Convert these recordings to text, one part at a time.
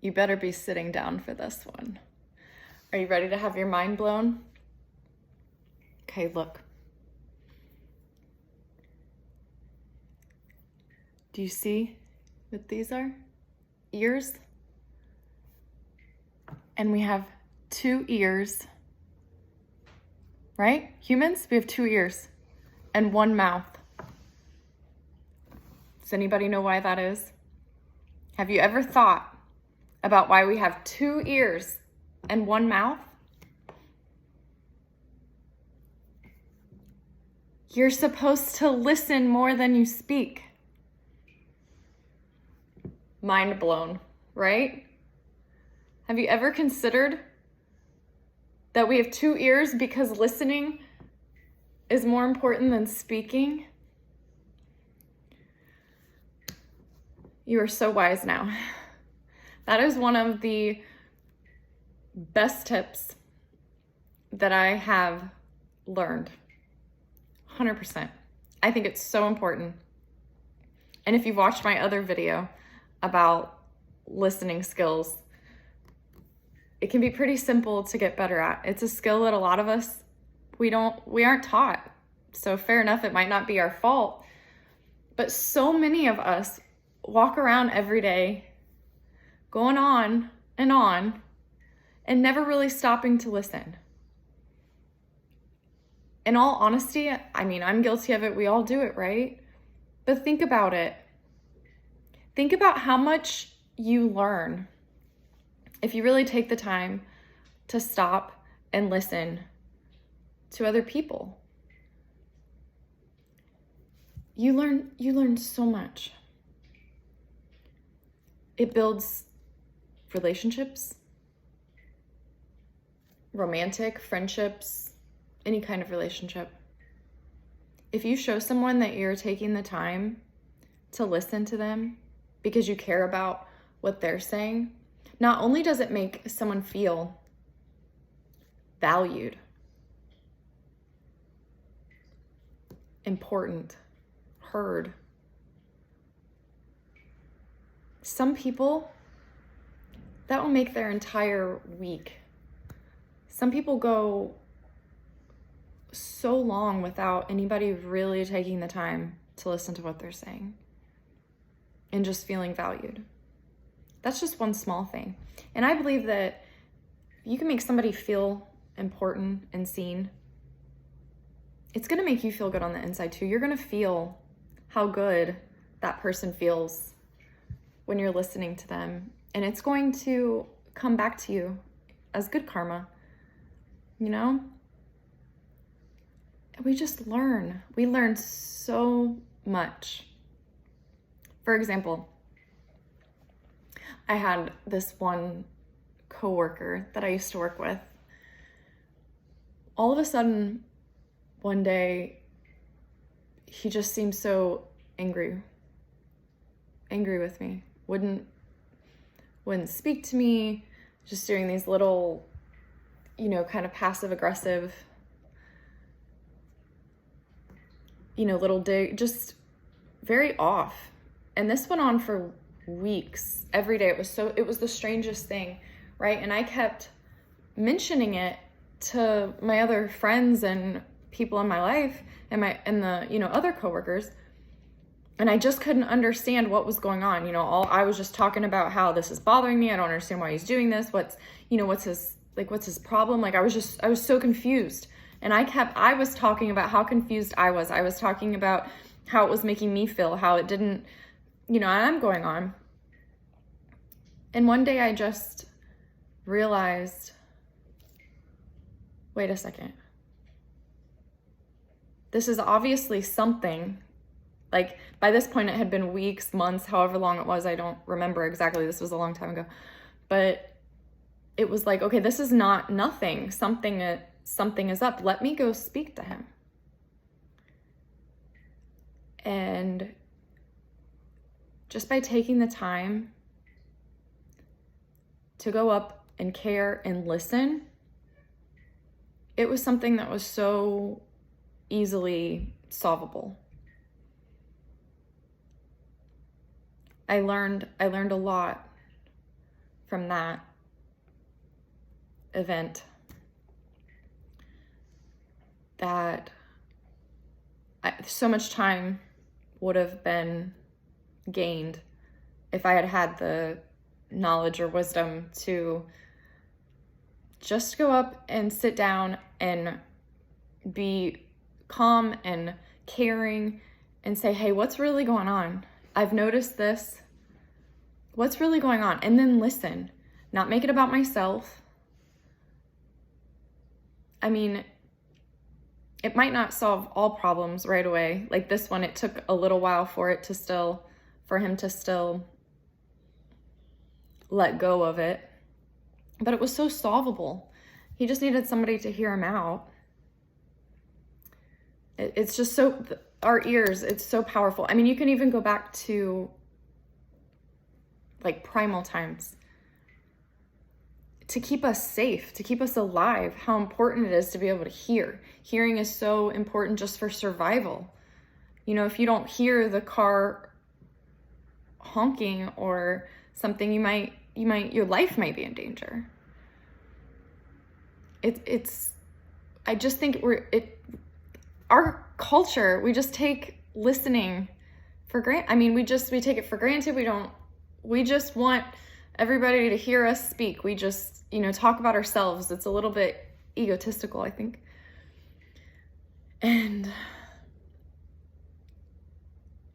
You better be sitting down for this one. Are you ready to have your mind blown? Okay, look. Do you see what these are? Ears. And we have 2 ears, right? Humans, we have 2 ears and 1 mouth. Does anybody know why that is? Have you ever thought about why we have 2 ears and 1 mouth? You're supposed to listen more than you speak. Mind blown, right? Have you ever considered that we have 2 ears because listening is more important than speaking? You are so wise now. That is one of the best tips that I have learned. 100%. I think it's so important. And if you've watched my other video about listening skills, it can be pretty simple to get better at. It's a skill that a lot of us, we aren't taught. So fair enough, it might not be our fault. But so many of us walk around every day going on and never really stopping to listen. In all honesty, I mean, I'm guilty of it. We all do it, right? But think about it. Think about how much you learn if you really take the time to stop and listen to other people. You learn so much. It builds relationships, romantic, friendships, any kind of relationship. If you show someone that you're taking the time to listen to them because you care about what they're saying, not only does it make someone feel valued, important, heard. Some people, that will make their entire week. Some people go so long without anybody really taking the time to listen to what they're saying and just feeling valued. That's just one small thing. And I believe that you can make somebody feel important and seen. It's going to make you feel good on the inside too. You're going to feel how good that person feels when you're listening to them. And it's going to come back to you as good karma, you know? We just learn. We learn so much. For example, I had this one coworker that I used to work with. All of a sudden, one day, he just seemed so angry with me. Wouldn't speak to me, just doing these little, kind of passive aggressive, little dig, just very off. And this went on for weeks, every day. It was the strangest thing, right? And I kept mentioning it to my other friends and people in my life and the other coworkers, and I just couldn't understand what was going on. I was just talking about how this is bothering me. I don't understand why he's doing this. What's his problem? I was so confused. And I was talking about how confused I was. I was talking about how it was making me feel, how it didn't, and I'm going on. And one day I just realized, wait a second. This is obviously something, by this point it had been weeks, months, however long it was. I don't remember exactly. This was a long time ago. But it was like, okay, this is not nothing. Something is up. Let me go speak to him. And just by taking the time to go up and care and listen, it was something that was so easily solvable. I learned a lot from that event that so much time would have been gained if I had had the knowledge or wisdom to just go up and sit down and be calm and caring and say, hey, what's really going on? I've noticed this. What's really going on? And then listen, not make it about myself. I mean, it might not solve all problems right away. Like this one, it took a little while for him to still let go of it. But it was so solvable. He just needed somebody to hear him out. It's just so, our ears, it's so powerful. I mean, you can even go back to like primal times to keep us safe, to keep us alive, how important it is to be able to hear. Hearing is so important just for survival. You know, if you don't hear the car honking or something, your life might be in danger. I just think our culture, we just take listening for granted. I mean, we take it for granted. We just want everybody to hear us speak. We just, talk about ourselves. It's a little bit egotistical, I think. And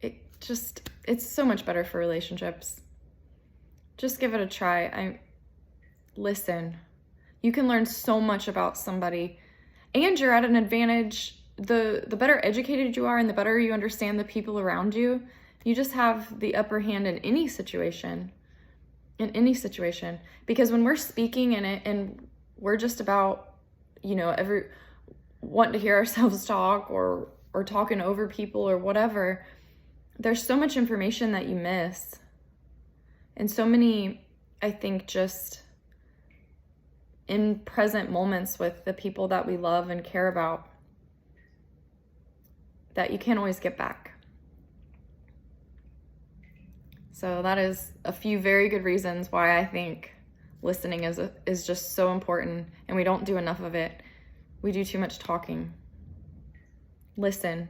it's so much better for relationships. Just give it a try. Listen. You can learn so much about somebody, and you're at an advantage. The better educated you are and the better you understand the people around you, you just have the upper hand in any situation. Because when we're speaking in it and we're just about, wanting to hear ourselves talk or talking over people or whatever, there's so much information that you miss. And so many, I think, just in present moments with the people that we love and care about that you can't always get back. So that is a few very good reasons why I think listening is just so important, and we don't do enough of it. We do too much talking. Listen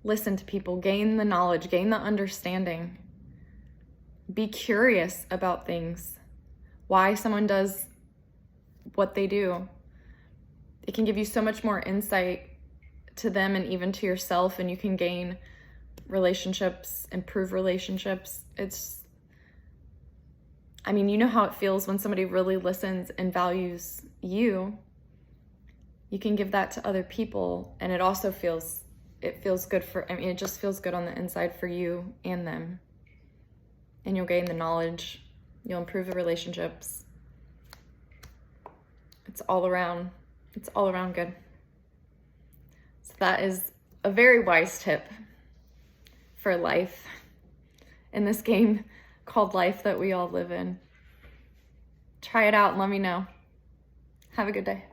to people, gain the knowledge, gain the understanding. Be curious about things, why someone does what they do. It can give you so much more insight to them and even to yourself, and you can gain relationships, improve relationships. You know how it feels when somebody really listens and values you. You can give that to other people, and it also feels good it just feels good on the inside for you and them. And you'll gain the knowledge, you'll improve the relationships. It's all around good. So that is a very wise tip for life in this game called life that we all live in. Try it out and let me know. Have a good day.